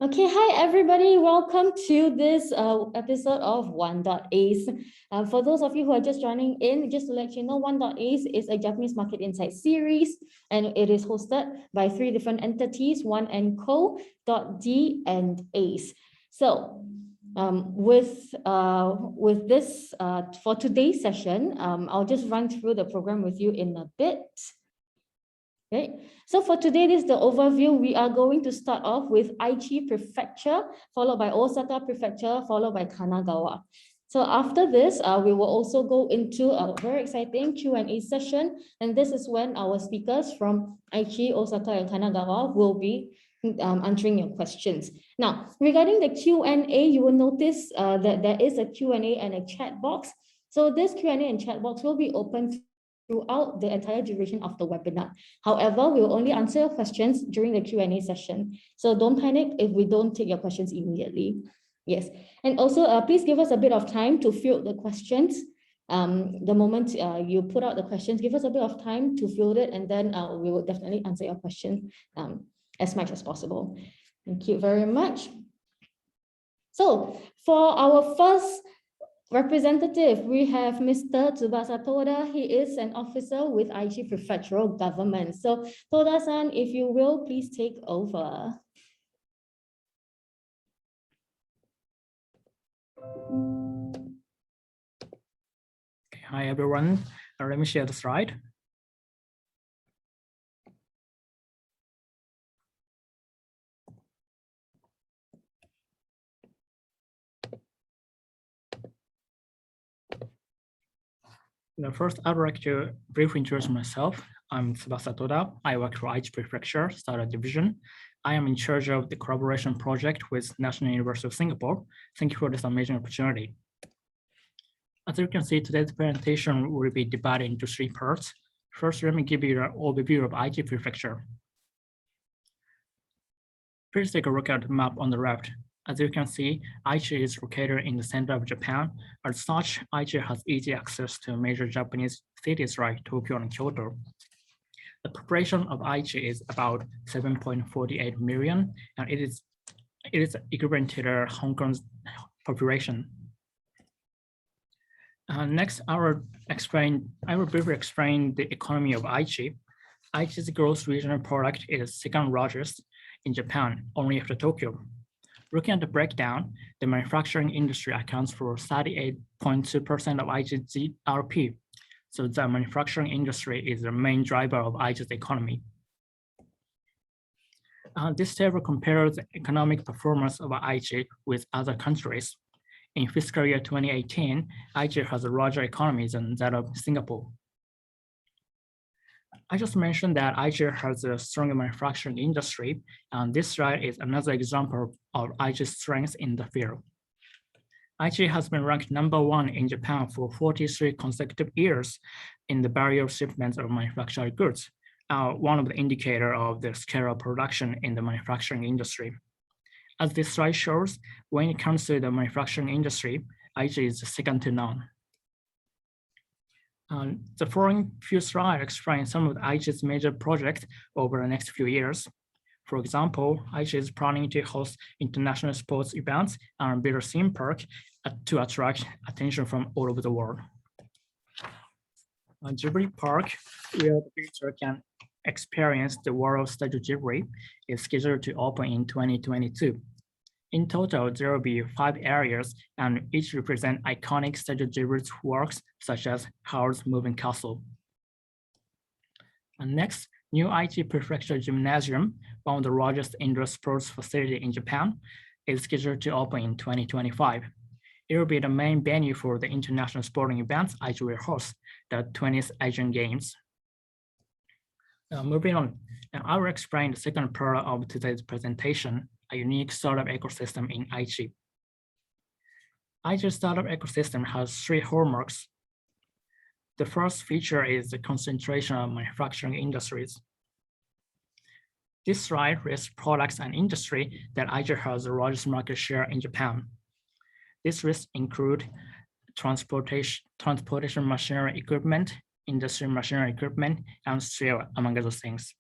Okay, hi everybody. Welcome to this episode of One&Ace. For those of you who are just joining in, just to let you know, One&Ace is a Japanese market insight series, and it is hosted by 3 different entities: One&Co, .D, and Ace. So, with this for today's session, I'll just run through the program with you in a bit. Okay, so for today, this is the overview. We are going to start off with Aichi Prefecture, followed by Osaka Prefecture, followed by Kanagawa. So after this, we will also go into a very exciting Q&A session. And this is when our speakers from Aichi, Osaka, and Kanagawa will be answering your questions. Now, regarding the Q&A, you will notice that there is a Q&A and a chat box. So this Q&A and chat box will be open throughout the entire duration of the webinar. However, we will only answer your questions during the Q&A session. So don't panic if we don't take your questions immediately. Yes, and also please give us a bit of time to field the questions. The moment you put out the questions, give us a bit of time to field it, and then we will definitely answer your question as much as possible. Thank you very much. So for our first representative, we have Mr. Tsubasa Toda. He is an officer with Aichi Prefectural Government. So Toda-san, if you will, please take over. Hi everyone, let me share the slide. First, I'd like to briefly introduce myself. I'm Tsubasa Toda. I work for Aichi Prefecture-Focused Division. I am in charge of the collaboration project with National University of Singapore. Thank you for this amazing opportunity. As you can see, today's presentation will be divided into 3 parts. First, let me give you an overview of Aichi Prefecture. Please take a look at the map on the left. As you can see, Aichi is located in the center of Japan. As such, Aichi has easy access to major Japanese cities like Tokyo and Kyoto. The population of Aichi is about 7.48 million, and it is equivalent to Hong Kong's population. Next, I will briefly explain the economy of Aichi. Aichi's gross regional product is second largest in Japan, only after Tokyo. Looking at the breakdown, the manufacturing industry accounts for 38.2% of Aichi's GRP. So the manufacturing industry is the main driver of Aichi's economy. This table compares the economic performance of Aichi with other countries. In fiscal year 2018, Aichi has a larger economy than that of Singapore. I just mentioned that Aichi has a strong manufacturing industry, and this slide is another example of Aichi's strength in the field. Aichi has been ranked #1 in Japan for 43 consecutive years in the value of shipments of manufactured goods, one of the indicators of the scale of production in the manufacturing industry. As this slide shows, when it comes to the manufacturing industry, Aichi is second to none. The following few slides explain some of Aichi's major projects over the next few years. For example, Aichi is planning to host international sports events and build a theme park to attract attention from all over the world. Ghibli Park, where the visitor can experience the world of Studio Ghibli, is scheduled to open in 2022. In total, there will be 5 areas, and each represent iconic Studio Ghibli's works, such as Howl's Moving Castle. And next, new Aichi Prefecture Gymnasium, one of the largest indoor sports facilities in Japan, is scheduled to open in 2025. It will be the main venue for the international sporting events Aichi will host, the 20th Asian Games. Now, moving on, now I will explain the second part of today's presentation, a unique startup ecosystem in Aichi. Aichi's startup ecosystem has 3 hallmarks. The first feature is the concentration of manufacturing industries. This slide lists products and industry that Aichi has the largest market share in Japan. These lists include transportation machinery equipment, industrial machinery equipment, and steel, among other things.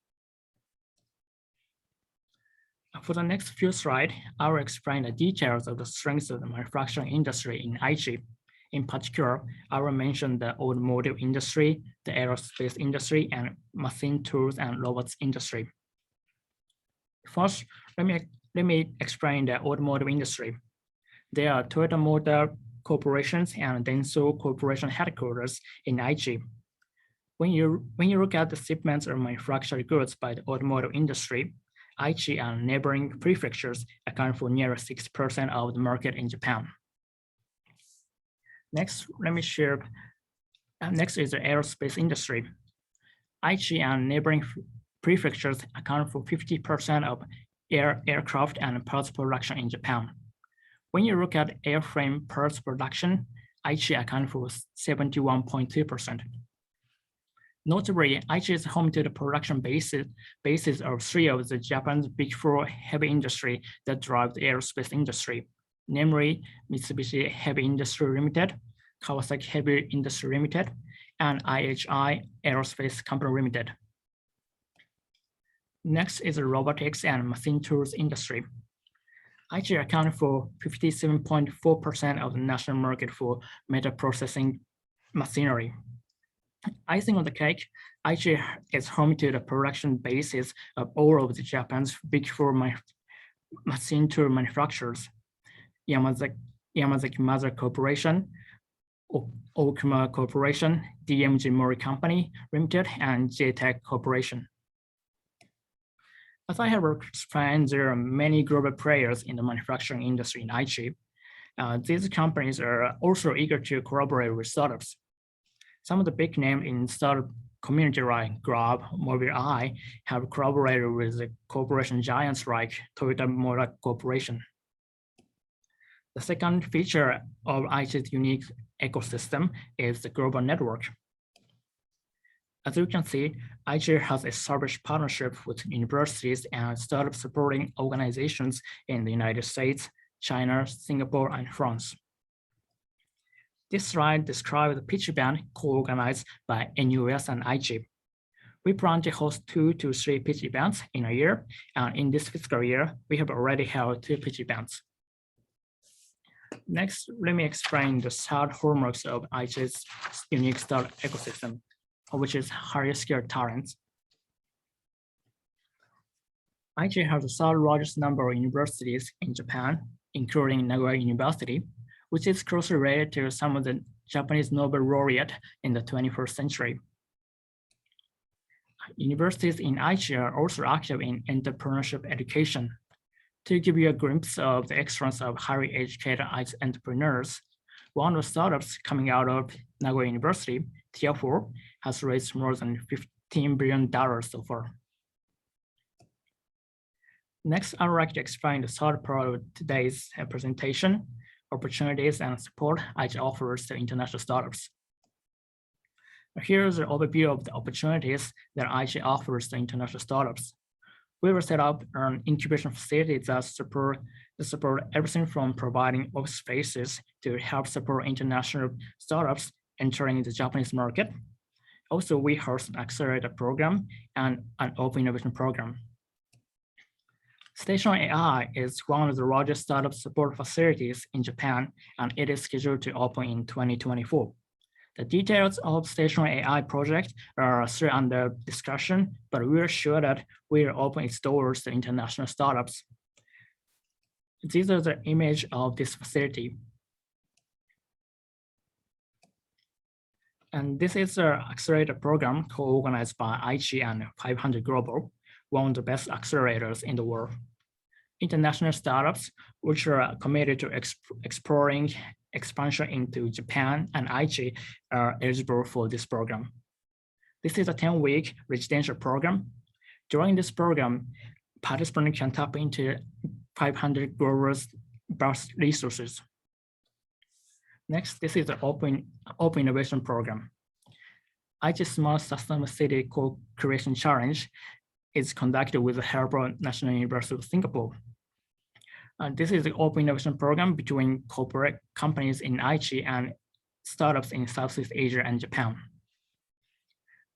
For the next few slides, I will explain the details of the strengths of the manufacturing industry in Aichi. In particular, I will mention the automotive industry, the aerospace industry, and machine tools and robots industry. First, let me explain the automotive industry. There are Toyota Motor Corporations and Denso Corporation headquarters in Aichi. When you look at the shipments of manufactured goods by the automotive industry, Aichi and neighboring prefectures account for nearly 6% of the market in Japan. Next, let me share. Next is the aerospace industry. Aichi and neighboring prefectures account for 50% of aircraft and parts production in Japan. When you look at airframe parts production, Aichi accounts for 71.2%. Notably, Aichi is home to the production bases of three of the Japan's big four heavy industry that drive the aerospace industry, namely Mitsubishi Heavy Industry Limited, Kawasaki Heavy Industry Limited, and IHI Aerospace Company Limited. Next is the robotics and machine tools industry. Aichi accounts for 57.4% of the national market for metal processing machinery. Icing on the cake, Aichi is home to the production bases of all of the Japan's big four machine tool manufacturers: Yamazaki Mother Corporation, Okuma Corporation, DMG Mori Company Limited, and JTEC Corporation. As I have explained, there are many global players in the manufacturing industry in Aichi. These companies are also eager to collaborate with startups. Some of the big names in startup community like Grab, Mobileye have collaborated with the corporation giants like Toyota Motor Corporation. The second feature of Aichi's unique ecosystem is the global network. As you can see, Aichi has established partnerships with universities and startup supporting organizations in the United States, China, Singapore, and France. This slide describes the pitch event co-organized by NUS and Aichi. We plan to host 2 to 3 pitch events in a year, and in this fiscal year, we have already held 2 pitch events. Next, let me explain the third hallmarks of Aichi's unique startup ecosystem, which is highly skilled talents. Aichi has the third largest number of universities in Japan, including Nagoya University, which is closely related to some of the Japanese Nobel laureate in the 21st century. Universities in Aichi are also active in entrepreneurship education. To give you a glimpse of the excellence of highly educated entrepreneurs, one of the startups coming out of Nagoya University, Tier 4, has raised more than $15 billion so far. Next, I would like to explain the third part of today's presentation: opportunities and support Aichi offers to international startups. Here's an overview of the opportunities that Aichi offers to international startups. We will set up an incubation facility that support everything from providing office spaces to help support international startups entering the Japanese market. Also, we host an accelerator program and an open innovation program. Station AI is one of the largest startup support facilities in Japan, and it is scheduled to open in 2024. The details of Station AI project are still under discussion, but we are sure that we will open its doors to international startups. These are the image of this facility. And this is an accelerator program co-organized by Aichi and 500 Global, one of the best accelerators in the world. International startups, which are committed to exploring expansion into Japan and Aichi, are eligible for this program. This is a 10-week residential program. During this program, participants can tap into 500 Global's vast resources. Next, this is the open innovation program. Aichi Smart Sustainable City Co-Creation Challenge is conducted with the help of National University of Singapore. This is the open innovation program between corporate companies in Aichi and startups in Southeast Asia and Japan.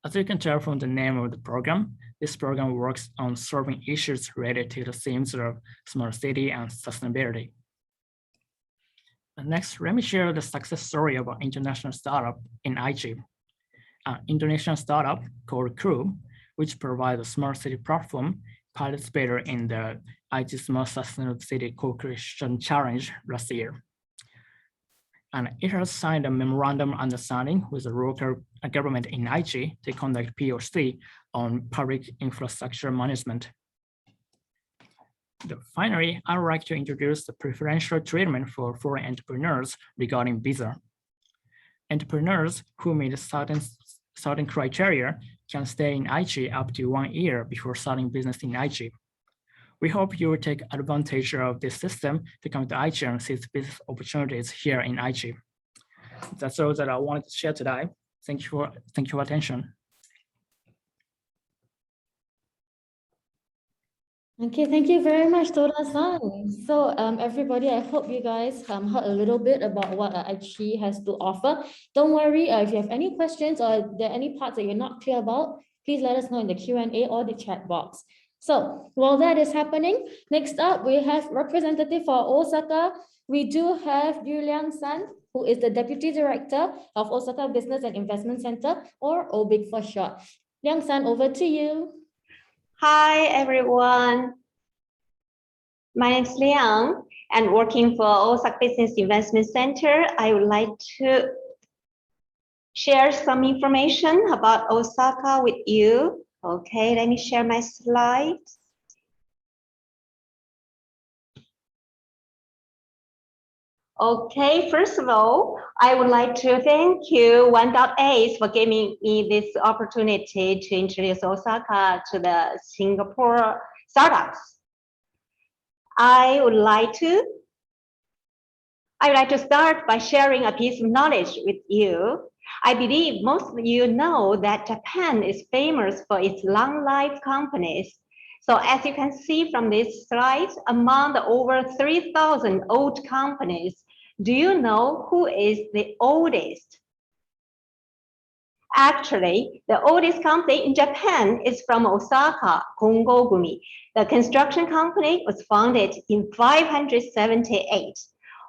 As you can tell from the name of the program, this program works on solving issues related to the themes of smart city and sustainability. And next, let me share the success story of an international startup in Aichi. An Indonesian startup called Crew, which provides a smart city platform, participated in the Aichi Smart Sustainable City Co-Creation Challenge last year. And it has signed a memorandum of understanding with the local government in Aichi to conduct POC on public infrastructure management. Finally, I would like to introduce the preferential treatment for foreign entrepreneurs regarding visa. Entrepreneurs who meet certain criteria can stay in Aichi up to 1 year before starting business in Aichi. We hope you will take advantage of this system to come to Aichi and seize business opportunities here in Aichi. That's all that I wanted to share today. Thank you for attention. Okay, thank you very much, Toda-san. So everybody, I hope you guys heard a little bit about what Aichi has to offer. Don't worry, if you have any questions or there are any parts that you're not clear about, please let us know in the Q&A or the chat box. So while that is happening, next up, we have representative for Osaka. We do have Liang-san, who is the Deputy Director of Osaka Business and Investment Center, or O-BIC for short. Liang-san, over to you. Hi, everyone. My name is Liang, and working for Osaka Business Investment Center, I would like to share some information about Osaka with you. Okay, let me share my slides. Okay, first of all, I would like to thank you, OneDotAce, for giving me this opportunity to introduce Osaka to the Singapore startups. I would like to start by sharing a piece of knowledge with you. I believe most of you know that Japan is famous for its long-life companies. So as you can see from this slide, among the over 3,000 old companies, do you know who is the oldest? Actually, the oldest company in Japan is from Osaka, Kongogumi. The construction company was founded in 578.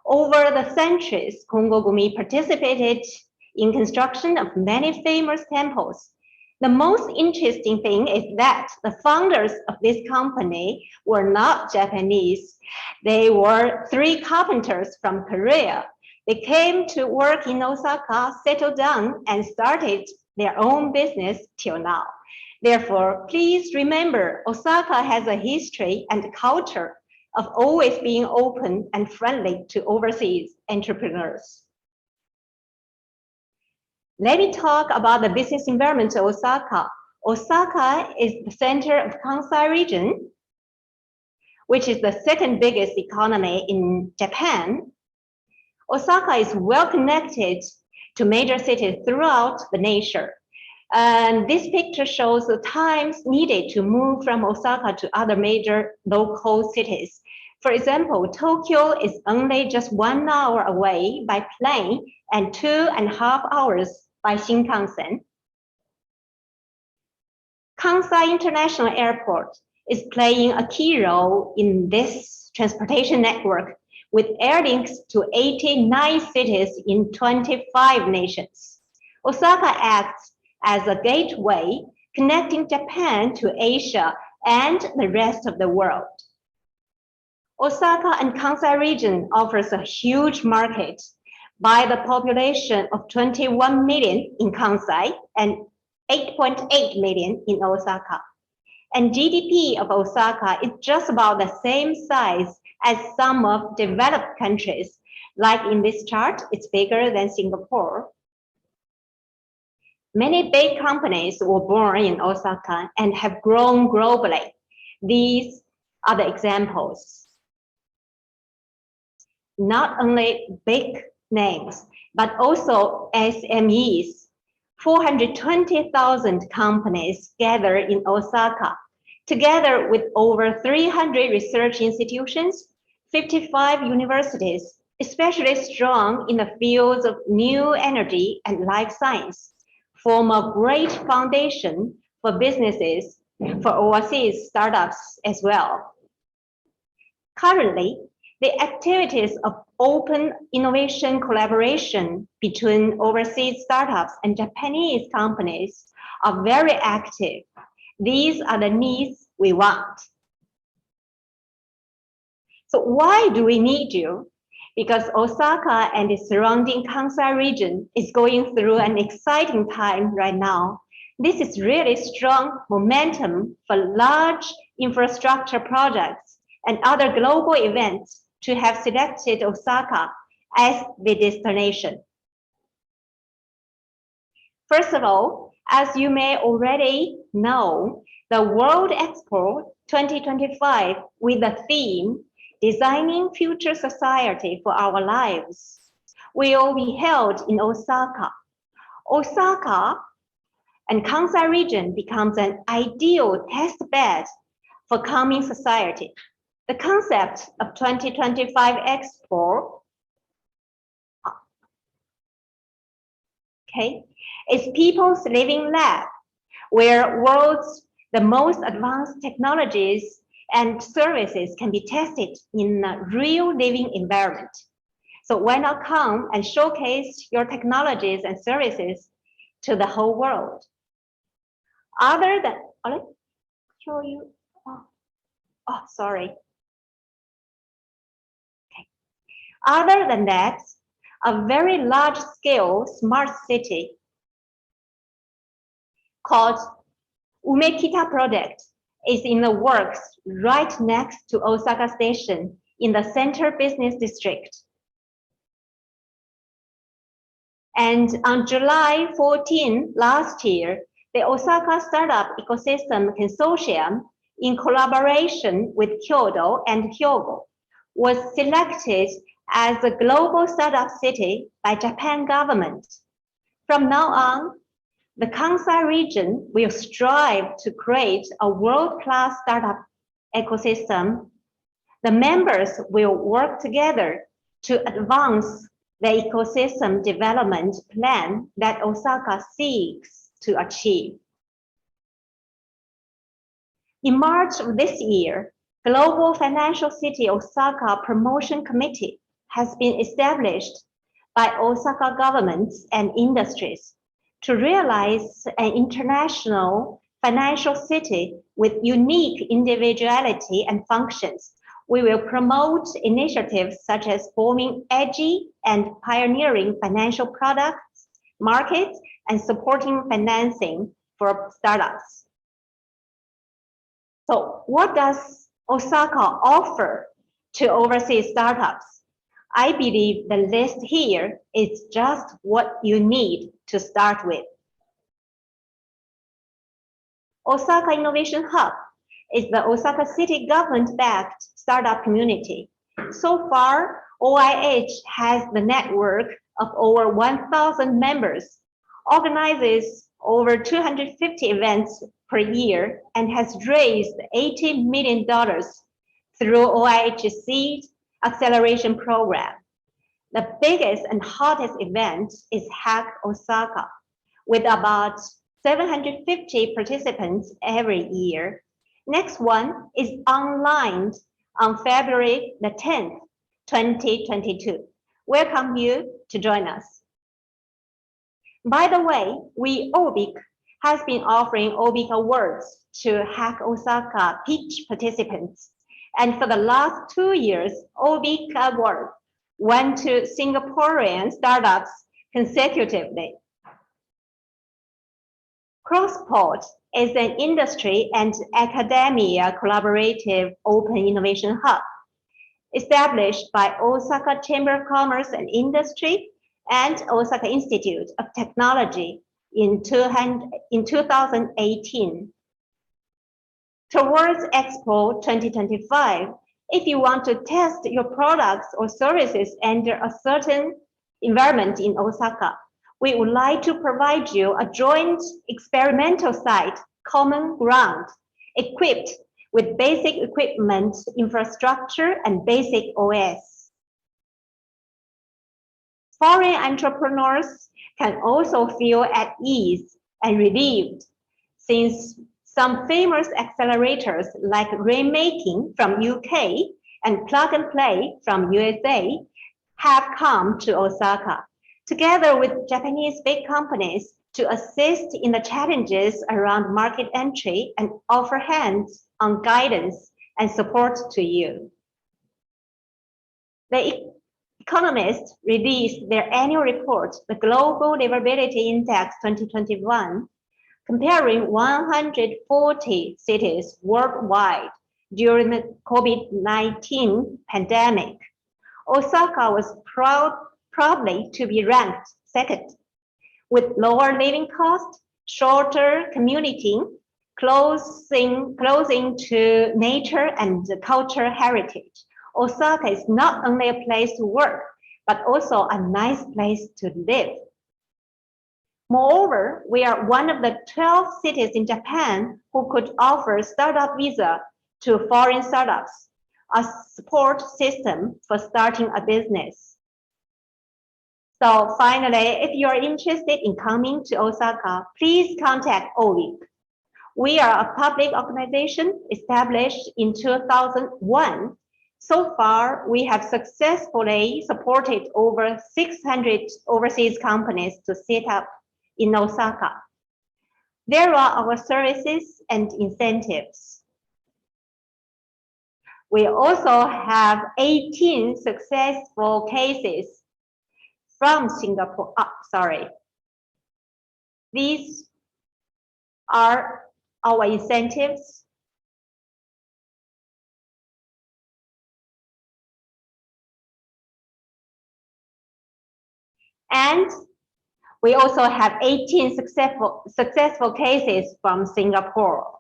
Over the centuries, Kongogumi participated in construction of many famous temples. The most interesting thing is that the founders of this company were not Japanese. They were 3 carpenters from Korea. They came to work in Osaka, settled down, and started their own business till now. Therefore, please remember, Osaka has a history and culture of always being open and friendly to overseas entrepreneurs. Let me talk about the business environment of Osaka. Osaka is the center of Kansai region, which is the 2nd biggest economy in Japan. Osaka is well connected to major cities throughout the nation. And this picture shows the times needed to move from Osaka to other major local cities. For example, Tokyo is only just 1 hour away by plane and 2.5 hours by Shinkansen. Kansai International Airport is playing a key role in this transportation network with air links to 89 cities in 25 nations. Osaka acts as a gateway connecting Japan to Asia and the rest of the world. Osaka and Kansai region offers a huge market by the population of 21 million in Kansai and 8.8 million in Osaka. And GDP of Osaka is just about the same size as some of developed countries. Like in this chart, it's bigger than Singapore. Many big companies were born in Osaka and have grown globally. These are the examples. Not only big names, but also SMEs. 420,000 companies gather in Osaka, together with over 300 research institutions, 55 universities, especially strong in the fields of new energy and life science. form a great foundation for businesses, for overseas startups as well. Currently, the activities of open innovation collaboration between overseas startups and Japanese companies are very active. These are the needs we want. So why do we need you? Because Osaka and the surrounding Kansai region is going through an exciting time right now. This is really strong momentum for large infrastructure projects and other global events to have selected Osaka as the destination. First of all, as you may already know, the World Expo 2025 with the theme Designing Future Society for Our Lives will be held in Osaka. Osaka and Kansai region becomes an ideal test bed for coming society. The concept of 2025 Expo is People's Living Lab, where the most advanced technologies and services can be tested in a real living environment. So why not come and showcase your technologies and services to the whole world? Other than, let me show you. Sorry. Okay. Other than that, a very large-scale smart city called Umekita project is in the works right next to Osaka Station in the Center Business District. And on July 14 last year, the Osaka Startup Ecosystem Consortium, in collaboration with Kyoto and Hyogo, was selected as a global startup city by Japan government. From now on, the Kansai region will strive to create a world-class startup ecosystem. The members will work together to advance the ecosystem development plan that Osaka seeks to achieve. In March of this year, Global Financial City Osaka Promotion Committee has been established by Osaka governments and industries to realize an international financial city with unique individuality and functions. We will promote initiatives such as forming edgy and pioneering financial products, markets, and supporting financing for startups. So what does Osaka offer to overseas startups? I believe the list here is just what you need to start with. Osaka Innovation Hub is the Osaka City government-backed startup community. So far, OIH has the network of over 1,000 members, organizes over 250 events per year, and has raised $80 million through OIH's Seed Acceleration Program. The biggest and hottest event is Hack Osaka, with about 750 participants every year. Next one is online on February the 10th, 2022. Welcome you to join us. By the way, O-BIC has been offering O-BIC awards to Hack Osaka pitch participants. And for the last 2 years, O-BIC award went to Singaporean startups consecutively. Crossport is an industry and academia collaborative open innovation hub established by Osaka Chamber of Commerce and Industry and Osaka Institute of Technology in 2018. Towards Expo 2025, if you want to test your products or services under a certain environment in Osaka, we would like to provide you a joint experimental site, Common Ground, equipped with basic equipment, infrastructure, and basic OS. foreign entrepreneurs can also feel at ease and relieved, since some famous accelerators like Rainmaking from UK and Plug and Play from USA have come to Osaka, together with Japanese big companies, to assist in the challenges around market entry and offer hands-on guidance and support to you. The Economist released their annual report, the Global Livability Index 2021, comparing 140 cities worldwide during the COVID-19 pandemic. Osaka was proudly to be ranked second, with lower living costs, shorter commuting, closing to nature and cultural heritage. Osaka is not only a place to work, but also a nice place to live. Moreover, we are one of the 12 cities in Japan who could offer startup visa to foreign startups, a support system for starting a business. So finally, if you are interested in coming to Osaka, please contact O-BIC. We are a public organization established in 2001. So far, we have successfully supported over 600 overseas companies to set up in Osaka. There are our services and incentives. We also have 18 successful cases from Singapore. These are our incentives. And we also have 18 successful cases from Singapore.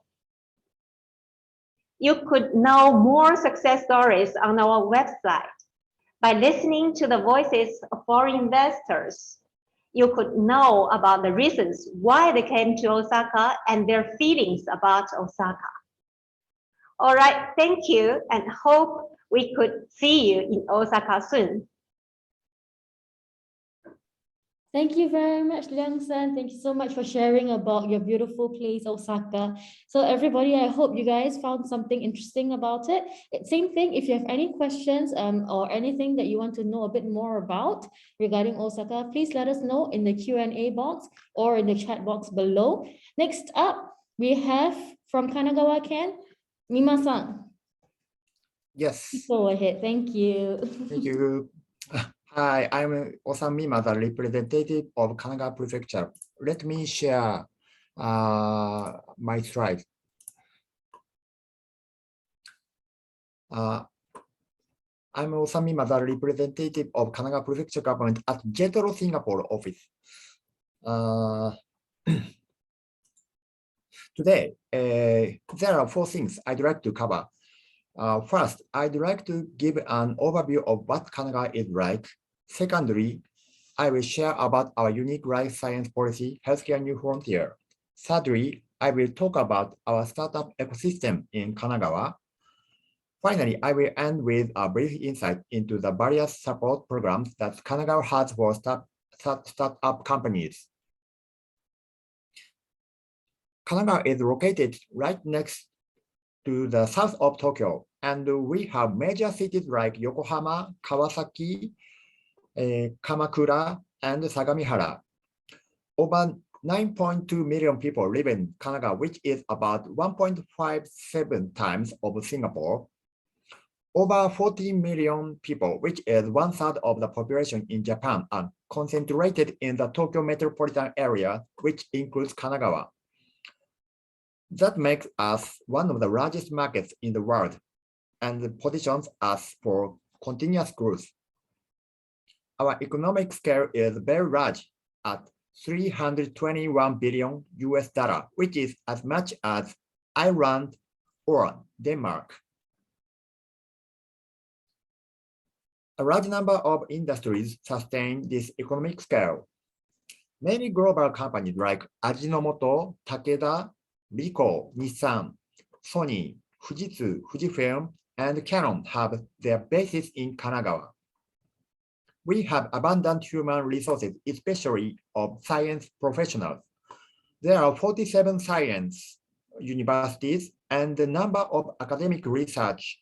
You could know more success stories on our website. By listening to the voices of foreign investors, you could know about the reasons why they came to Osaka and their feelings about Osaka. All right, thank you, and hope we could see you in Osaka soon. Thank you very much, Liang-san. Thank you so much for sharing about your beautiful place, Osaka. So everybody, I hope you guys found something interesting about it. Same thing, if you have any questions or anything that you want to know a bit more about regarding Osaka, please let us know in the Q&A box or in the chat box below. Next up, we have from Kanagawa, Ken, Mima-san. Yes. Go ahead. Thank you. Thank you. Hi, I'm Osamu Mima, the representative of Kanagawa Prefecture. Let me share my slide. I'm Osamu Mima, the representative of Kanagawa Prefectural Government at JETRO Singapore office. Today, there are 4 things I'd like to cover. First, I'd like to give an overview of what Kanagawa is like. Secondly, I will share about our unique life science policy, Healthcare New Frontier. Thirdly, I will talk about our startup ecosystem in Kanagawa. Finally, I will end with a brief insight into the various support programs that Kanagawa has for startup companies. Kanagawa is located right next to the south of Tokyo, and we have major cities like Yokohama, Kawasaki, Kamakura, and Sagamihara. Over 9.2 million people live in Kanagawa, which is about 1.57 times of Singapore. Over 14 million people, which is 1/3 of the population in Japan, are concentrated in the Tokyo metropolitan area, which includes Kanagawa. That makes us one of the largest markets in the world and positions us for continuous growth. Our economic scale is very large at $321 billion, which is as much as Ireland or Denmark. A large number of industries sustain this economic scale. Many global companies like Ajinomoto, Takeda, Ricoh, Nissan, Sony, Fujitsu, Fujifilm, and Canon have their bases in Kanagawa. We have abundant human resources, especially of science professionals. There are 47 science universities, and the number of academic research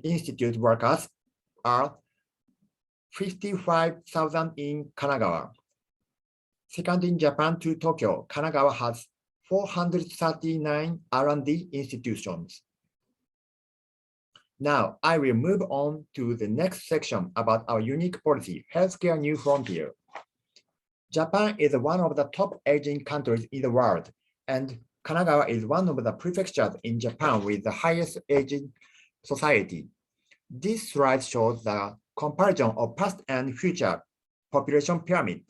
institute workers are 55,000 in Kanagawa. Second in Japan to Tokyo, Kanagawa has 439 R&D institutions. Now, I will move on to the next section about our unique policy, Healthcare New Frontier. Japan is one of the top aging countries in the world, and Kanagawa is one of the prefectures in Japan with the highest aging society. This slide shows the comparison of past and future population pyramid.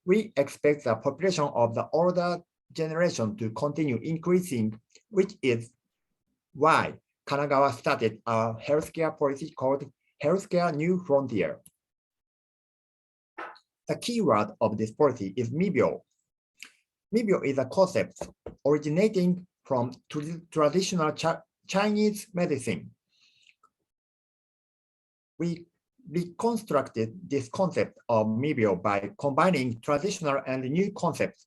We expect the population of the older generation to continue increasing, which is why Kanagawa started a healthcare policy called Healthcare New Frontier. The key word of this policy is Mibyo. Mibyo is a concept originating from traditional Chinese medicine. We reconstructed this concept of Mibyo by combining traditional and new concepts.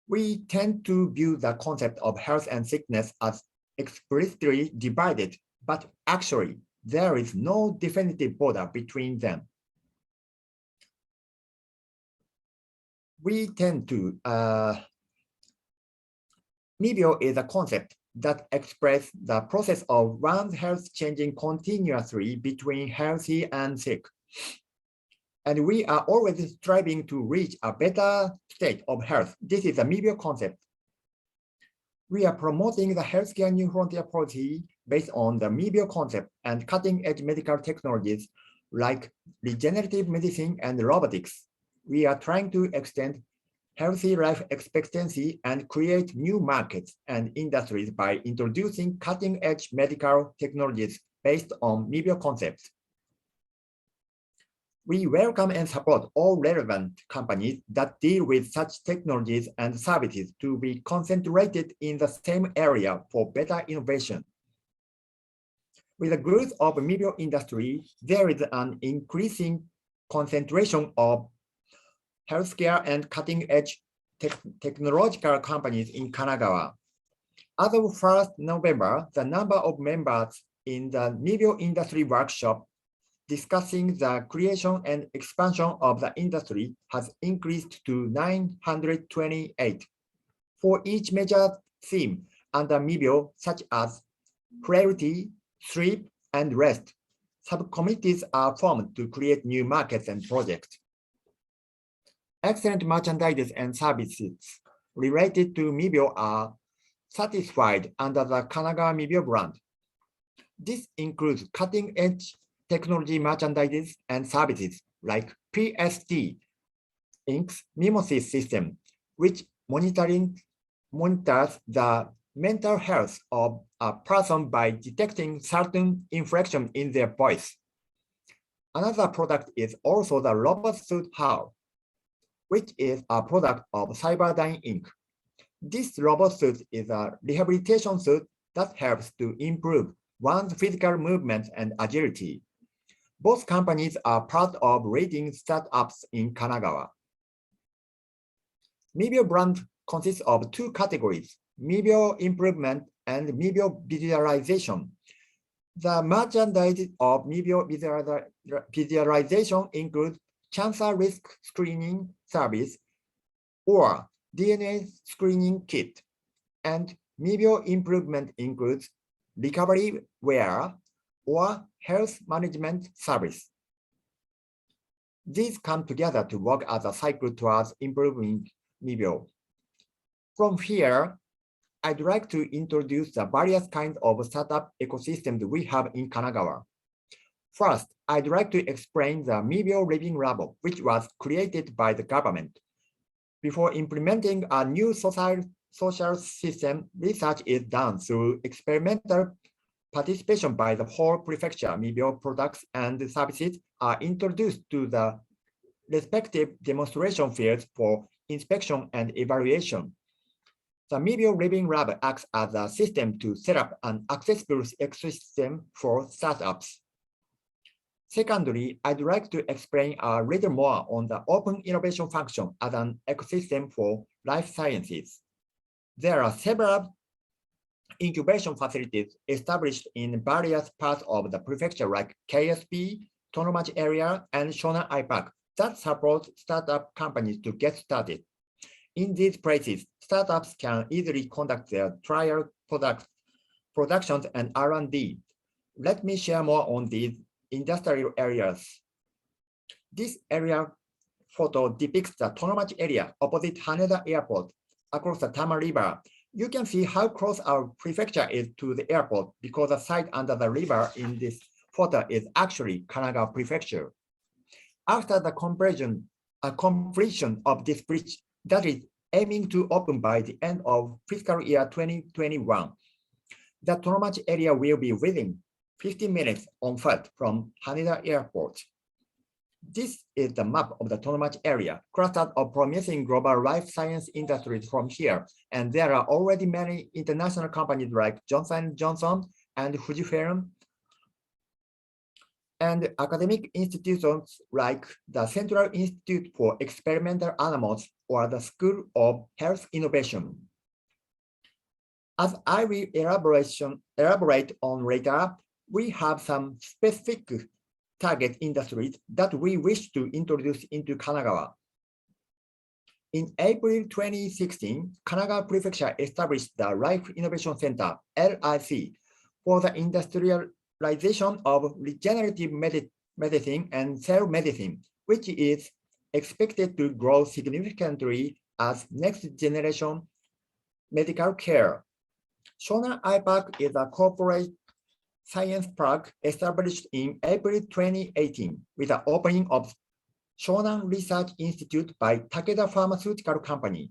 We tend to view the concept of health and sickness as explicitly divided, but actually, there is no definitive border between them. We tend to, Mibyo is a concept that expresses the process of one's health changing continuously between healthy and sick. And we are always striving to reach a better state of health. This is a Mibyo concept. We are promoting the Healthcare New Frontier policy based on the Mibyo concept and cutting-edge medical technologies like regenerative medicine and robotics. We are trying to extend healthy life expectancy and create new markets and industries by introducing cutting-edge medical technologies based on Mibyo concepts. We welcome and support all relevant companies that deal with such technologies and services to be concentrated in the same area for better innovation. With the growth of the Mibyo industry, there is an increasing concentration of healthcare and cutting-edge technological companies in Kanagawa. As of 1st November, the number of members in the Mibyo industry workshop discussing the creation and expansion of the industry has increased to 928 for each major theme under Mibyo, such as clarity, sleep, and rest. Subcommittees are formed to create new markets and projects. Excellent merchandise and services related to Mibyo are satisfied under the Kanagawa Mibyo brand. This includes cutting-edge technology merchandise and services like PSD Inc.'s Mimosis system, which monitors the mental health of a person by detecting certain inflection in their voice. Another product is also the robot suit HAL, which is a product of Cyberdyne Inc. This robot suit is a rehabilitation suit that helps to improve one's physical movement and agility. Both companies are part of rating startups in Kanagawa. Mibyo brand consists of two categories, Mibyo improvement and Mibyo visualization. The merchandise of Mibyo visualization includes cancer risk screening service or DNA screening kit, and Mibyo improvement includes recovery wear or health management service. These come together to work as a cycle towards improving Mibyo. From here, I'd like to introduce the various kinds of startup ecosystems we have in Kanagawa. First, I'd like to explain the Mibyo Living Lab, which was created by the government. Before implementing a new social system, research is done through experimental participation by the whole prefecture. Mibyo products and services are introduced to the respective demonstration fields for inspection and evaluation. The Mibyo Living Lab acts as a system to set up an accessible ecosystem for startups. Secondly, I'd like to explain a little more on the open innovation function as an ecosystem for life sciences. There are several incubation facilities established in various parts of the prefecture like KSP, Tonomachi area, and Shonan IPAC that support startup companies to get started. In these places, startups can easily conduct their trial productions and R&D. Let me share more on these industrial areas. This area photo depicts the Tonomachi area opposite Haneda Airport across the Tama River. You can see how close our prefecture is to the airport because the site under the river in this photo is actually Kanagawa Prefecture. After the completion of this bridge that is aiming to open by the end of fiscal year 2021, the Tonomachi area will be within 15 minutes on foot from Haneda Airport. This is the map of the Tonomachi area, clustered of promising global life science industries from here, and there are already many international companies like Johnson & Johnson and Fujifilm, and academic institutions like the Central Institute for Experimental Animals or the School of Health Innovation. As I will elaborate on later, we have some specific target industries that we wish to introduce into Kanagawa. In April 2016, Kanagawa Prefecture established the Life Innovation Center, LIC, for the industrialization of regenerative medicine and cell medicine, which is expected to grow significantly as next generation medical care. Shonan IPAC is a corporate science park established in April 2018 with the opening of Shonan Research Institute by Takeda Pharmaceutical Company.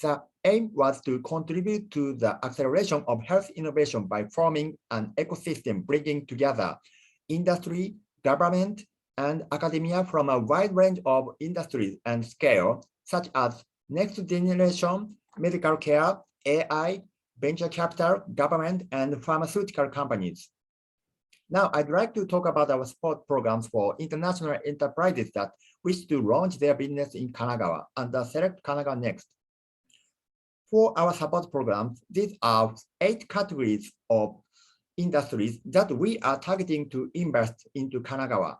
The aim was to contribute to the acceleration of health innovation by forming an ecosystem bringing together industry, government, and academia from a wide range of industries and scale, such as next generation medical care, AI, venture capital, government, and pharmaceutical companies. Now, I'd like to talk about our support programs for international enterprises that wish to launch their business in Kanagawa under Select Kanagawa Next. For our support programs, these are 8 categories of industries that we are targeting to invest into Kanagawa.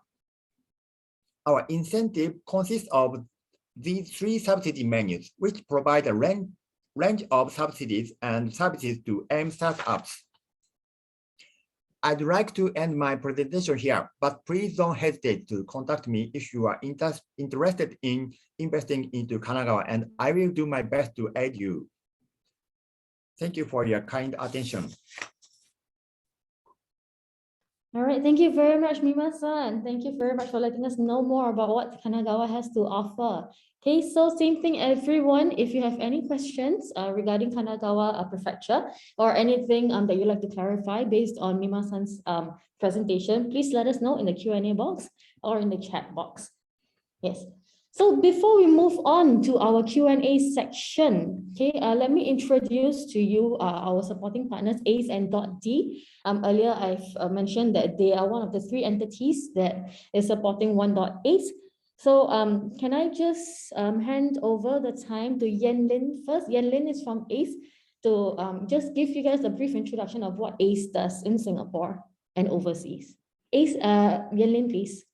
Our incentive consists of these 3 subsidy menus, which provide a range of subsidies and services to AIM startups. I'd like to end my presentation here, but please don't hesitate to contact me if you are interested in investing into Kanagawa, and I will do my best to aid you. Thank you for your kind attention. All right, thank you very much, Mima-san. Thank you very much for letting us know more about what Kanagawa has to offer. Okay, so same thing, everyone. If you have any questions regarding Kanagawa Prefecture or anything that you'd like to clarify based on Mima-san's presentation, please let us know in the Q&A box or in the chat box. Yes. So before we move on to our Q&A section, okay, let me introduce to you our supporting partners, ACE and .D. Earlier, I've mentioned that they are one of the 3 entities that is supporting OneDotAce. So can I just hand over the time to Yen-Lin first? Yen-Lin is from ACE to just give you guys a brief introduction of what ACE does in Singapore and overseas. ACE, Yen-Lin, please.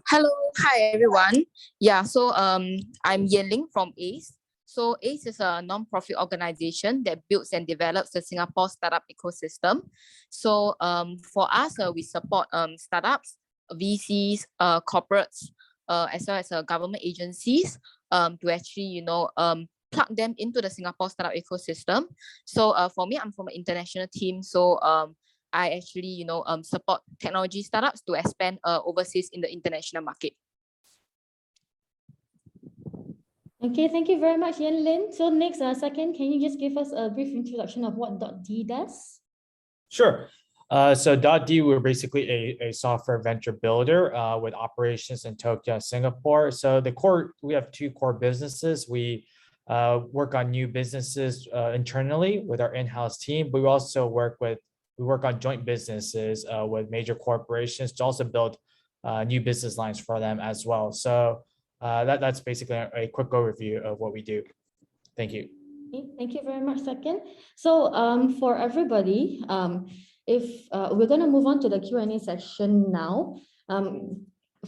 Hello, hi everyone. Yeah, so I'm Yen-Ling from ACE. So ACE is a non-profit organization that builds and develops the Singapore startup ecosystem. So for us, we support startups, VCs, corporates, as well as government agencies to actually, plug them into the Singapore startup ecosystem. So for me, I'm from an international team. So I actually, support technology startups to expand overseas in the international market. Okay, thank you very much, Yen-Lin. So next, second, can you just give us a brief introduction of what .D does? Sure. So .D, we're basically a software venture builder with operations in Tokyo, Singapore. So we have 2 core businesses. We work on new businesses internally with our in-house team, but we also work with we work on joint businesses with major corporations to also build new business lines for them as well. So that's basically a quick overview of what we do. Thank you. Okay, thank you very much, Second. So for everybody, if we're going to move on to the Q&A session now.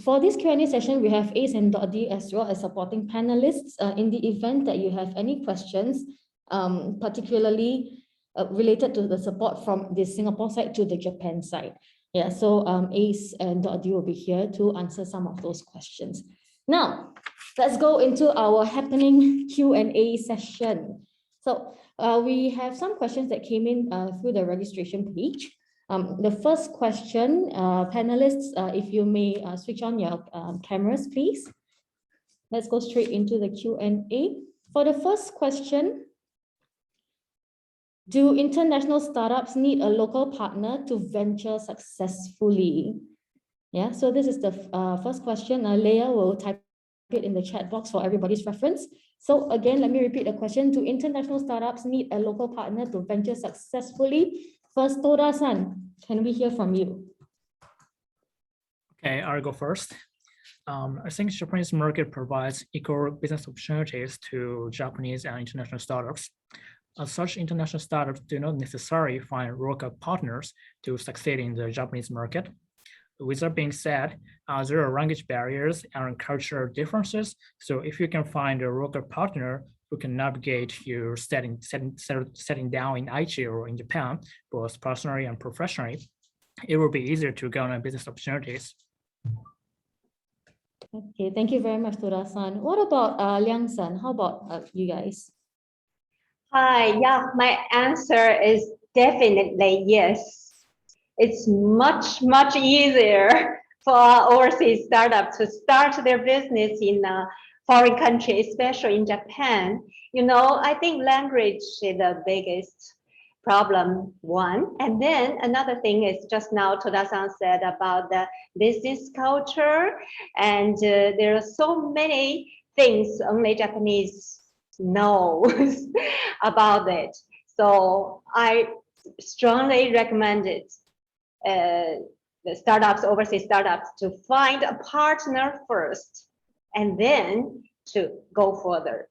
For this Q&A session, we have Ace and .D as well as supporting panelists. In the event that you have any questions, particularly related to the support from the Singapore side to the Japan side. Yeah, so Ace and .D will be here to answer some of those questions. Now, let's go into our happening Q&A session. So we have some questions that came in through the registration page. The first question, panelists, if you may switch on your cameras, please. Let's go straight into the Q&A. For the first question, do international startups need a local partner to venture successfully? Yeah, so this is the first question. Leah will type it in the chat box for everybody's reference. So again, let me repeat the question. Do international startups need a local partner to venture successfully? First, Toda-san, can we hear from you? Okay, I'll go first. I think Japanese market provides equal business opportunities to Japanese and international startups. As such, international startups do not necessarily find local partners to succeed in the Japanese market. With that being said, there are language barriers and cultural differences. So if you can find a local partner who can navigate your setting down in Aichi or in Japan, both personally and professionally, it will be easier to go on business opportunities. Okay, thank you very much, Toda-san. What about Liang-san? How about you guys? Hi, yeah, my answer is definitely yes. It's much, much easier for overseas startups to start their business in a foreign country, especially in Japan. You know, I think language is the biggest problem, one. And then another thing is just now Toda-san said about the business culture. And there are so many things only Japanese know about it. So I strongly recommend it. The startups, overseas startups, to find a partner first and then to go further.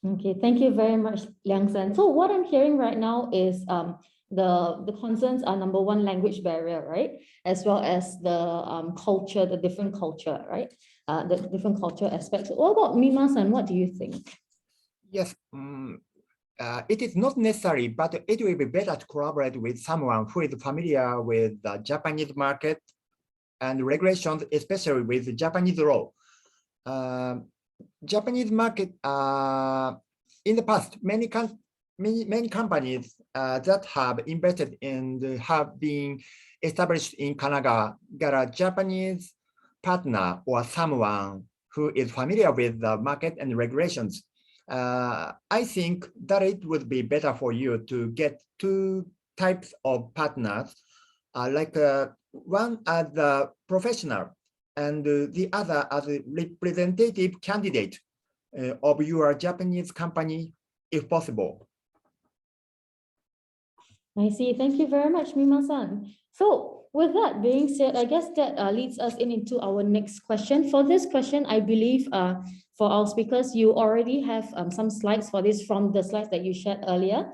Okay, thank you very much, Liang-san. So what I'm hearing right now is the concerns are number one, language barrier, right? As well as the culture, the different culture, right? The different culture aspects. What about Mima-san? What do you think? Yes. It is not necessary, but it will be better to collaborate with someone who is familiar with the Japanese market and regulations, especially with the Japanese law. Japanese market, in the past, many companies that have invested and have been established in Kanagawa got a Japanese partner or someone who is familiar with the market and regulations. I think that it would be better for you to get two types of partners, like one as a professional and the other as a representative candidate of your Japanese company, if possible. I see. Thank you very much, Mima-san. So with that being said, I guess that leads us into our next question. For this question, I believe for our speakers, you already have some slides for this from the slides that you shared earlier.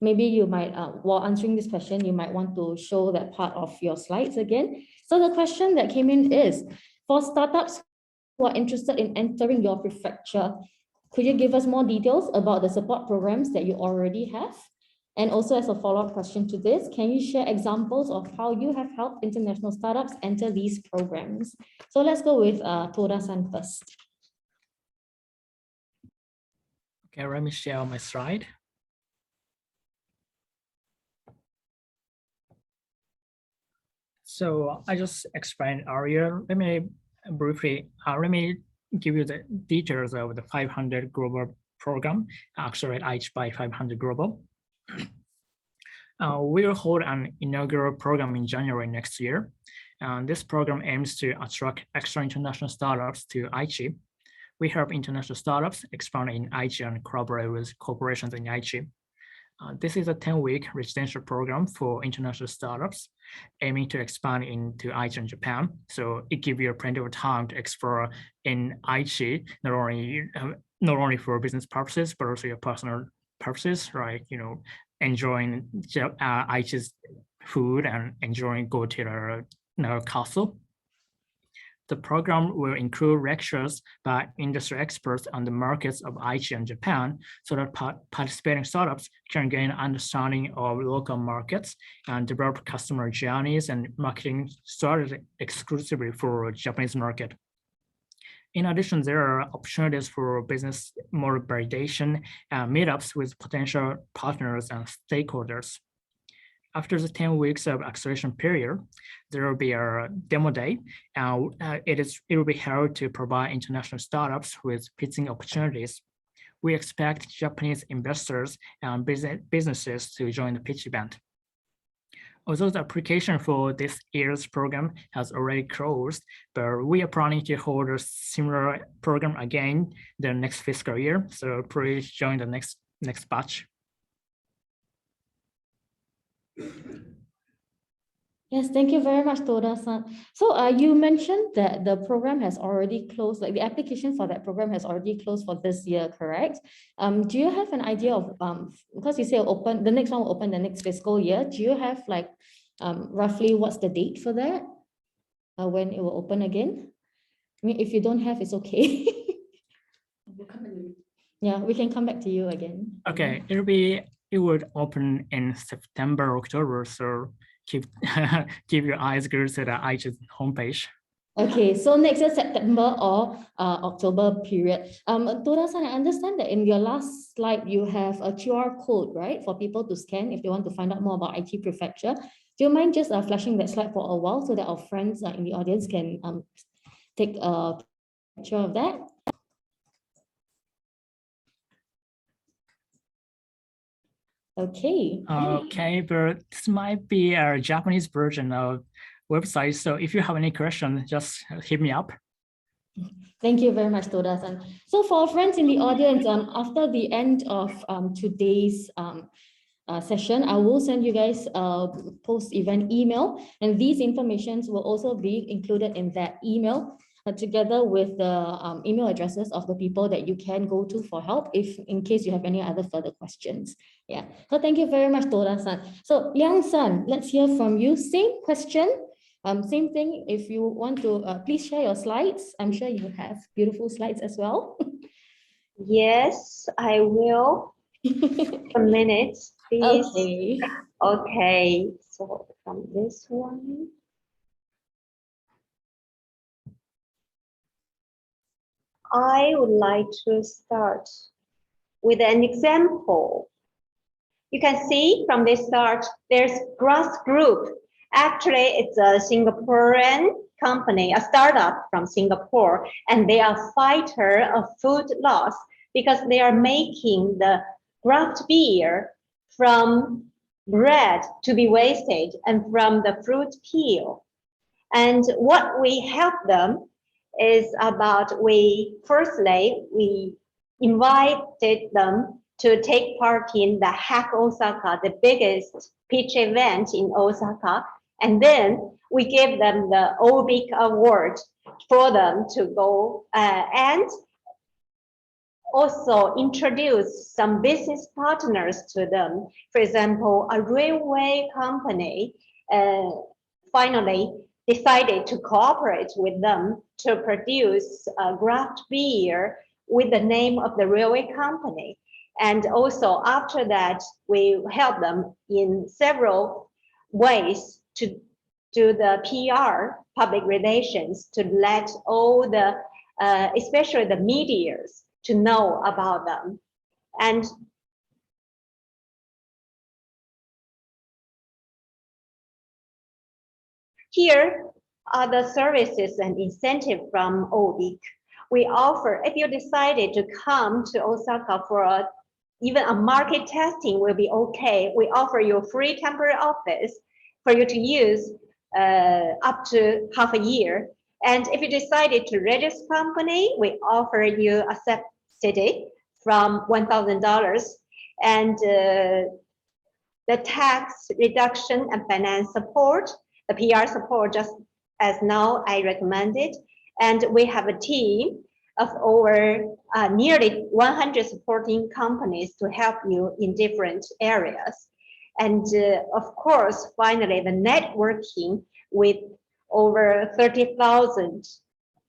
Maybe you might, while answering this question, you might want to show that part of your slides again. So the question that came in is, for startups who are interested in entering your prefecture, could you give us more details about the support programs that you already have? And also as a follow-up question to this, can you share examples of how you have helped international startups enter these programs? So let's go with Toda-san first. Okay, let me share my slide. So I just explained earlier. Let me briefly, let me give you the details of the 500 Global Program, Accelerate Aichi by 500 Global. We will hold an inaugural program in January next year. This program aims to attract extra international startups to Aichi. We help international startups expand in Aichi and collaborate with corporations in Aichi. This is a 10-week residential program for international startups aiming to expand into Aichi in Japan. So it gives you plenty of time to explore in Aichi, not only for business purposes, but also your personal purposes, right? Enjoying Aichi's food and enjoying go to the castle. The program will include lectures by industry experts on the markets of Aichi and Japan, so that participating startups can gain understanding of local markets and develop customer journeys and marketing strategies exclusively for Japanese market. In addition, there are opportunities for business model validation and meetups with potential partners and stakeholders. After the 10 weeks of acceleration period, there will be a demo day. It will be held to provide international startups with pitching opportunities. We expect Japanese investors and businesses to join the pitch event. Although the application for this year's program has already closed, but we are planning to hold a similar program again the next fiscal year. So please join the next batch. Yes, thank you very much, Toda-san. So you mentioned that the program has already closed, like the application for that program has already closed for this year, correct? Do you have an idea of, because you say open, the next one will open the next fiscal year, do you have like roughly what's the date for that? When it will open again? I mean, if you don't have, it's okay. Yeah, we can come back to you again. Okay, it would open in September, October, so keep your eyes glued to the Aichi's homepage. Okay, so next year, September or October period. Toda-san, I understand that in your last slide, you have a QR code, right? For people to scan if they want to find out more about Aichi Prefecture. Do you mind just flashing that slide for a while so that our friends in the audience can take a picture of that? Okay. Okay, but this might be a Japanese version of website. So if you have any questions, just hit me up. Thank you very much, Toda-san. So for our friends in the audience, after the end of today's session, I will send you guys a post-event email, and these informations will also be included in that email, together with the email addresses of the people that you can go to for help if in case you have any other further questions. Yeah, so thank you very much, Toda-san. So Liang-san, let's hear from you. Same question, same thing. If you want to, please share your slides. I'm sure you have beautiful slides as well. Yes, I will. A minute, please. Okay. Okay, so from this one. I would like to start with an example. You can see from this start, there's Grass Group. Actually, it's a Singaporean company, a startup from Singapore, and they are fighter of food loss because they are making the craft beer from bread to be wasted and from the fruit peel. And what we help them is about firstly, we invited them to take part in the Hack Osaka, the biggest pitch event in Osaka. And then we gave them the O-BIC award for them to go and also introduce some business partners to them. For example, a railway company finally decided to cooperate with them to produce a craft beer with the name of the railway company. And also after that, we help them in several ways to do the PR, public relations, to let all the, especially the medias, to know about them. And here are the services and incentive from O-BIC. We offer, if you decided to come to Osaka for even a market testing will be okay. We offer you a free temporary office for you to use up to half a year. And if you decided to register company, we offer you a subsidy from $1,000. And the tax reduction and finance support, the PR support, just as now I recommended. And we have a team of over nearly 100 supporting companies to help you in different areas. And of course, finally, the networking with over 30,000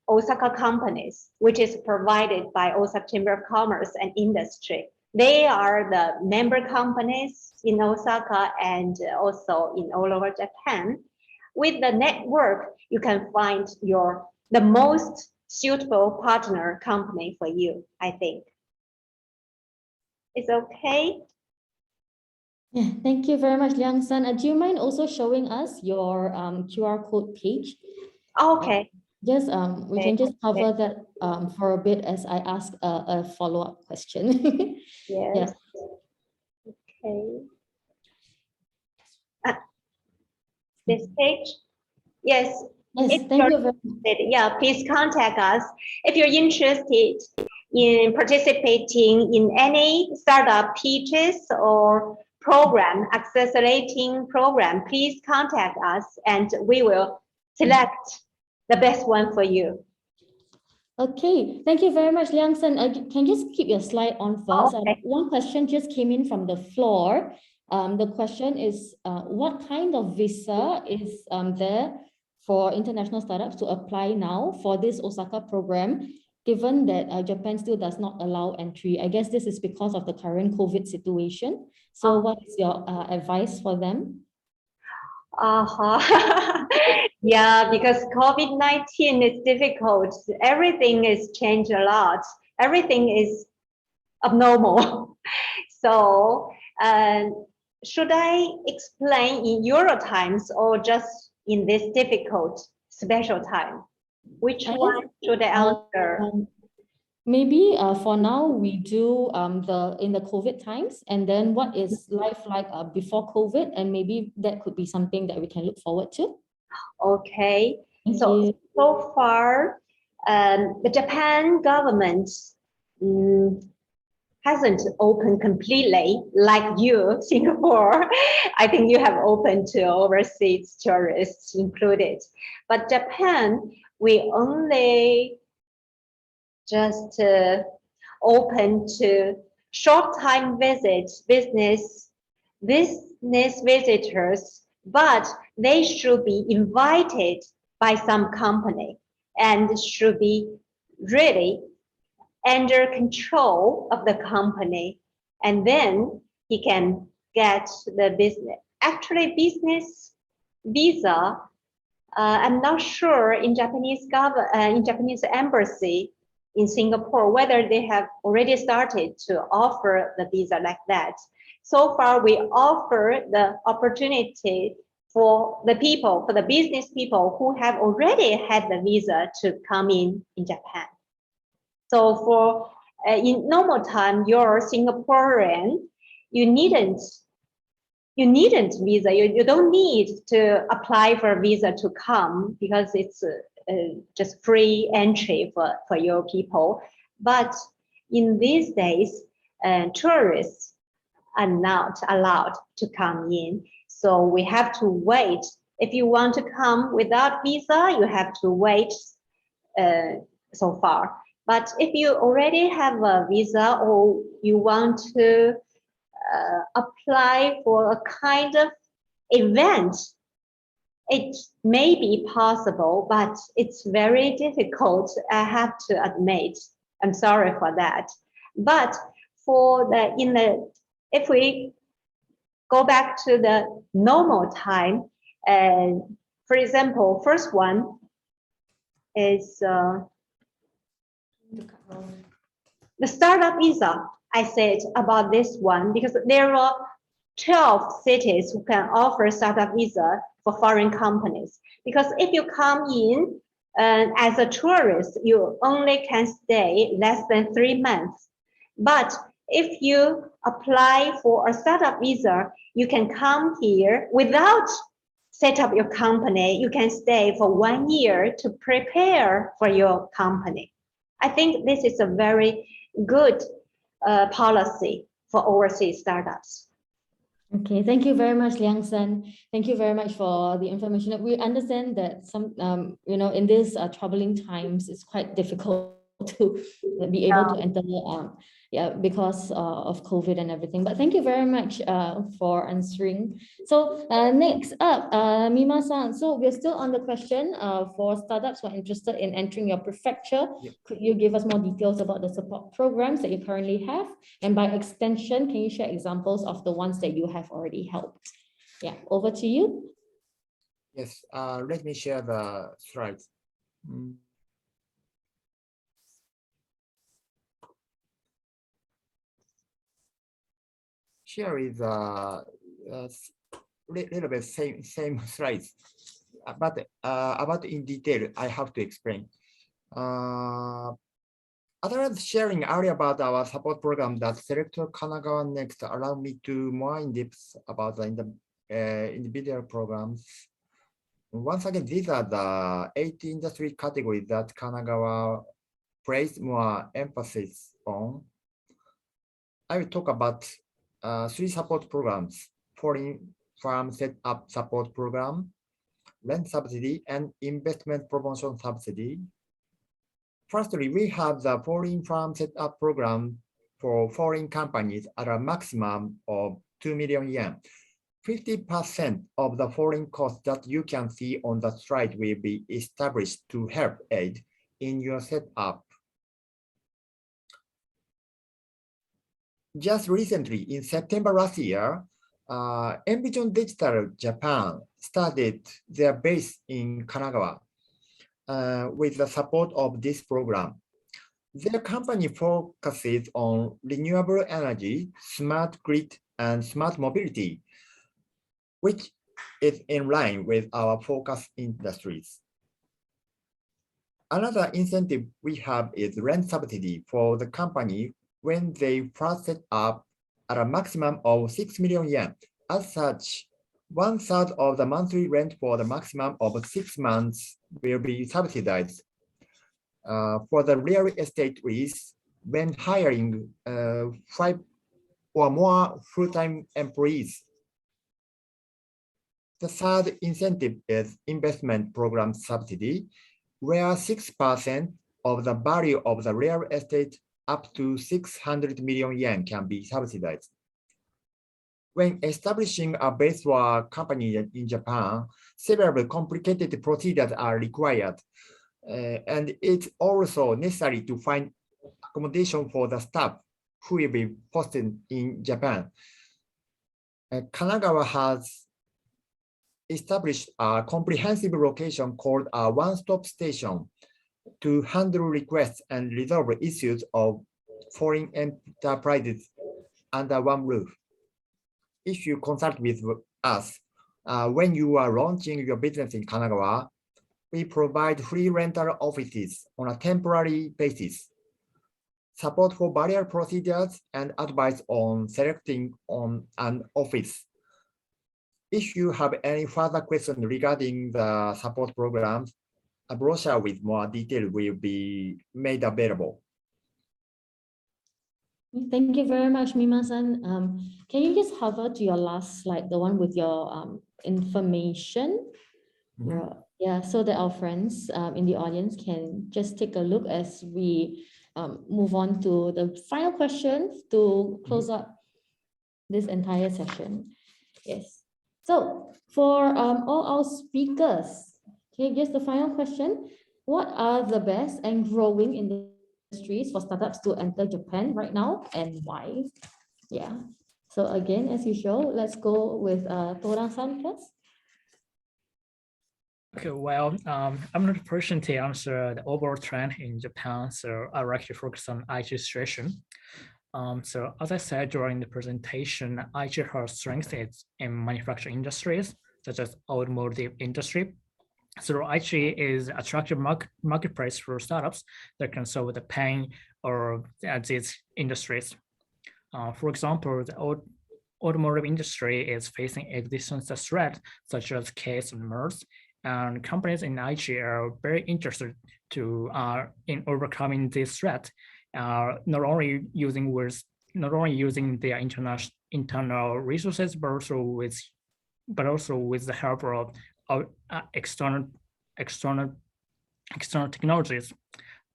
Osaka companies, which is provided by Osaka Chamber of Commerce and Industry. They are the member companies in Osaka and also in all over Japan. With the network, you can find the most suitable partner company for you, I think. It's okay? Yeah, thank you very much, Liang-san. Do you mind also showing us your QR code page? Okay. Just we can just cover that for a bit as I ask a follow-up question. Yes. Okay. This page? Yes. Yes, thank you very much. Yeah, please contact us. If you're interested in participating in any startup pitches or program, accelerating program, please contact us and we will select the best one for you. Okay, thank you very much, Liang-san. Can you just keep your slide on first? Okay. One question just came in from the floor. The question is, what kind of visa is there for international startups to apply now for this Osaka program, given that Japan still does not allow entry? I guess this is because of the current COVID situation. So what is your advice for them? Yeah, because COVID-19 is difficult. Everything is changed a lot. Everything is abnormal. So should I explain in Euro times or just in this difficult special time? Which one should I answer? Maybe for now we do in the COVID times, and then what is life like before COVID, and maybe that could be something that we can look forward to. Okay. So far, the Japan government hasn't opened completely like you, Singapore. I think you have opened to overseas tourists included, but Japan, we only just open to short time visits, business visitors, but they should be invited by some company and should be really under control of the company. And then he can get the business. Actually, business visa, I'm not sure in Japanese embassy in Singapore, whether they have already started to offer the visa like that. So far, we offer the opportunity for the people, for the business people who have already had the visa to come in Japan. So for in normal time, you're Singaporean, you needn't visa. You don't need to apply for a visa to come because it's just free entry for your people. But in these days, tourists are not allowed to come in. So we have to wait. If you want to come without visa, you have to wait so far. But if you already have a visa or you want to apply for a kind of event, it may be possible, but it's very difficult. I have to admit, I'm sorry for that. But for if we go back to the normal time, for example, first one is the startup visa. I said about this one because there are 12 cities who can offer startup visa for foreign companies. Because if you come in as a tourist, you only can stay less than 3 months. But if you apply for a startup visa, you can come here without set up your company. You can stay for 1 year to prepare for your company. I think this is a very good policy for overseas startups. Okay, thank you very much, Liang San. Thank you very much for the information. We understand that some, in these troubling times, it's quite difficult to be able to enter, because of COVID and everything. But thank you very much for answering. So next up, Mima-san. So we're still on the question for startups who are interested in entering your prefecture. Yeah. Could you give us more details about the support programs that you currently have? And by extension, can you share examples of the ones that you have already helped? Yeah, over to you. Yes, let me share the slides. Here is a little bit same slides, but about in detail, I have to explain. Other than sharing earlier about our support program that Selector Kanagawa next allow me to more in depth about the individual programs. Once again, these are the 8 industry categories that Kanagawa placed more emphasis on. I will talk about 3 support programs: foreign farm setup support program, rent subsidy, and investment promotion subsidy. Firstly, we have the foreign farm setup program for foreign companies at a maximum of 2 million yen. 50% of the foreign costs that you can see on the slide will be established to help aid in your setup. Just recently, in September last year, Envision Digital Japan started their base in Kanagawa with the support of this program. Their company focuses on renewable energy, smart grid, and smart mobility, which is in line with our focus industries. Another incentive we have is rent subsidy for the company when they first set up at a maximum of 6 million yen. As such, 1/3 of the monthly rent for the maximum of 6 months will be subsidized. For the real estate lease, when hiring 5 or more full-time employees. The third incentive is investment program subsidy, where 6% of the value of the real estate up to 600 million yen can be subsidized. When establishing a base for a company in Japan, several complicated procedures are required, and it's also necessary to find accommodation for the staff who will be posted in Japan. Kanagawa has established a comprehensive location called a one-stop station to handle requests and resolve issues of foreign enterprises under one roof. If you consult with us, when you are launching your business in Kanagawa, we provide free rental offices on a temporary basis, support for barrier procedures, and advice on selecting on an office. If you have any further questions regarding the support programs, a brochure with more detail will be made available. Thank you very much, Mima-san. Can you just hover to your last slide, the one with your information? Yeah, so that our friends in the audience can just take a look as we move on to the final question to close up this entire session. Yes. So for all our speakers, okay, just the final question. What are the best and growing industries for startups to enter Japan right now, and why? Yeah. So again, as usual, let's go with Toda-san first. Okay, well, I'm not the person to answer the overall trend in Japan, so I'll actually focus on Aichi's situation. So as I said during the presentation, Aichi has strengths in manufacturing industries, such as automotive industry. So Aichi is an attractive marketplace for startups that can solve the pain or these industries. For example, the automotive industry is facing existential threats such as case and MERS, and companies in Aichi are very interested in overcoming this threat. Not only using their internal resources, but also with the help of external technologies.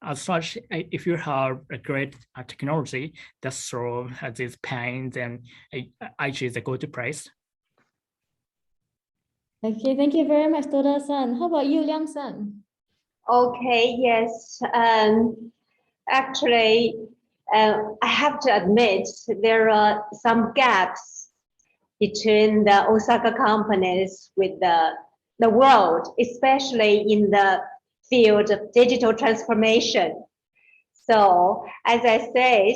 As such, if you have a great technology that solves these pains, then Aichi is a go-to place. Okay, thank you very much, Toda-san. How about you, Liang-san? Okay, yes. Actually, I have to admit there are some gaps between the Osaka companies with the world, especially in the field of digital transformation. So, as I said,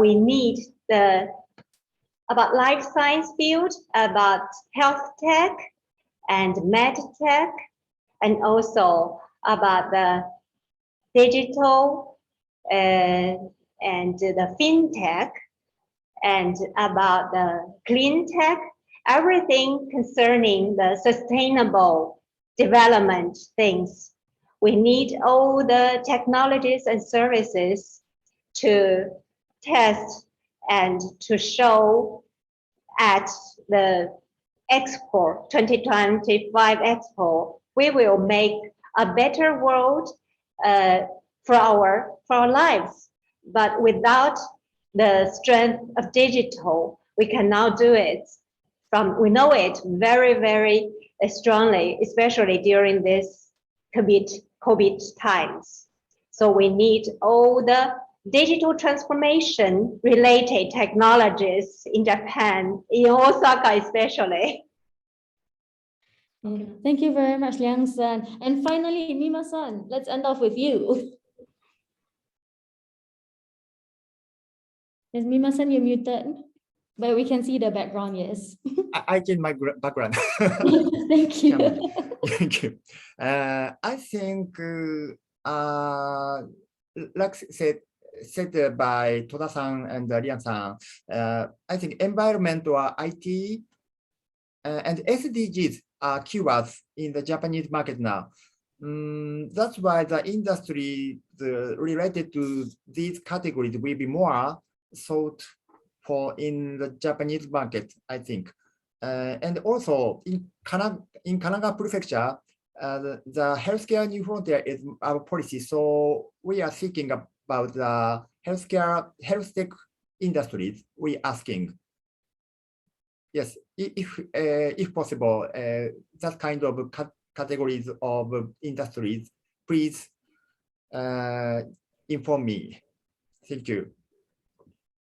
we need about life science field, about health tech and med tech, and also about the digital and the fintech, and about the clean tech, everything concerning the sustainable development things. We need all the technologies and services to test and to show at the Expo 2025 Expo. We will make a better world for our lives, but without the strength of digital, we cannot do it. We know it very, very strongly, especially during this COVID times. So we need all the digital transformation related technologies in Japan, in Osaka especially. Thank you very much, Liang-san. And finally, Mima-san, let's end off with you. Yes, Mima-san, you're muted, but we can see the background, yes. I change my background. Thank you. Thank you. I think, like said by Toda-san and Liang-san, I think environment or IT and SDGs are keywords in the Japanese market now. That's why the industry related to these categories will be more sought for in the Japanese market, I think. And also in Kanagawa Prefecture, the healthcare new frontier is our policy. So we are thinking about the health tech industries. We asking, yes, if possible, that kind of categories of industries, please inform me. Thank you.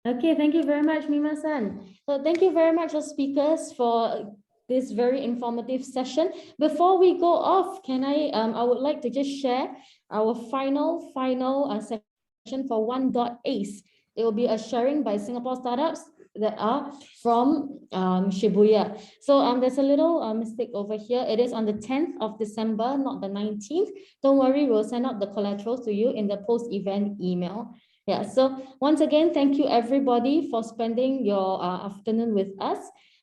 Okay, thank you very much, Mima-san. So thank you very much, our speakers, for this very informative session. Before we go off, I would like to just share our final session for OneDotAce. It will be a sharing by Singapore startups that are from Shibuya. So there's a little mistake over here. It is on the 10th of December, not the 19th. Don't worry, we'll send out the collaterals to you in the post-event email. Yeah, so once again, thank you everybody for spending your afternoon with us.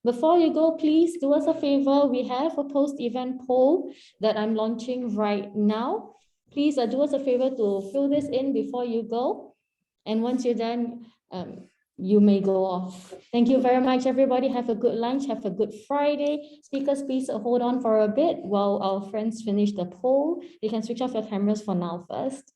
Before you go, please do us a favor. We have a post-event poll that I'm launching right now. Please do us a favor to fill this in before you go. And once you're done, you may go off. Thank you very much, everybody. Have a good lunch. Have a good Friday. Speakers, please hold on for a bit while our friends finish the poll. You can switch off your cameras for now first.